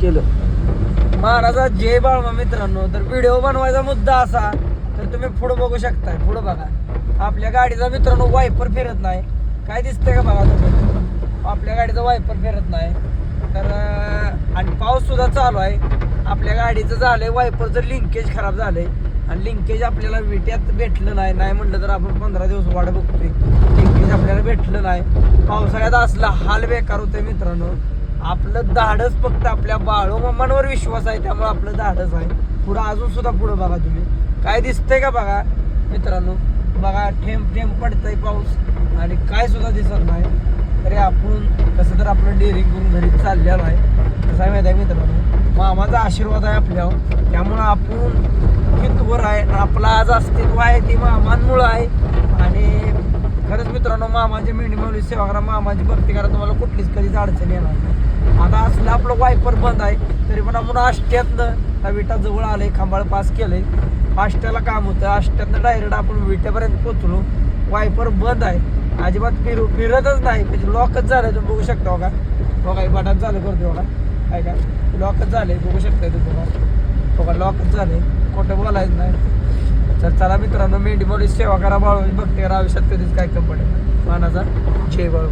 केलं. महाराजा जय बाळमा मित्रांनो. तर व्हिडिओ बनवायचा मुद्दा असा, तर तुम्ही पुढं बघू शकताय. पुढं बघा, आपल्या गाडीचा मित्रांनो वायपर फिरत नाही. काय दिसतंय का बघा तुम्ही, आपल्या गाडीचा वायपर फिरत नाही. तर आणि पाऊस सुद्धा चालू आहे. आपल्या गाडीचं झालंय वायपरचं लिंकेज खराब झालंय आणि लिंकेज आपल्याला विट्यात भेटलं नाही म्हटलं तर आपण 15 दिवस वाट बघतोय. लिंकेज आपल्याला भेटलं नाही. पावसाळ्यात असला हाल बेकार होतोय मित्रांनो. आपलं धाडस फक्त आपल्या बाळूमामांवर विश्वास आहे, त्यामुळे आपलं धाडस आहे. पुढं अजून सुद्धा पुढं बघा तुम्ही, काय दिसतंय का बघा मित्रांनो. बघा थेंब थेंब पडतंय पाऊस आणि काय सुद्धा दिसत नाही. तरी आपण कसं तर आपलं डेअरिंग करून घरी चाललेलो आहे. कसं आहे माहिती आहे मित्रांनो, मामाचा आशीर्वाद आहे आपल्यावर, त्यामुळं आपण हितवर आहे. आपलं आज अस्तित्व आहे ती मामांमुळं आहे. आणि खरंच मित्रांनो, मामाची मेंढीमाऊली सेवा करा, मामाची भक्ती करा, तुम्हाला कुठलीच कधीच अडचण येणार नाही. आता असलं आपलं वायपर बंद आहे, तरी पण आपण आष्ट्यातनं विटा जवळ आलंय, खांबाळ पास केलंय. आष्ट्याला काम होतं, आष्ट्यातनं डायरेक्ट आपण विट्यापर्यंत पोचलो. वायपर बंद आहे, अजिबात फिरतच नाही, म्हणजे लॉकच झालंय. तुम्ही बघू शकता बघा, बघा बटन चालू करतो बघा, काय का लॉकच झालंय, बघू शकताय तुम्ही बघा, बघा लॉकच झालंय, खोटं बोलायचं नाही. तर चला मित्रांनो, मेंढीमाऊली सेवा करा, बाळू भक्ती करा, आयुष्यात कधीच काय कमी पडेल. मानाचा जय बाळू.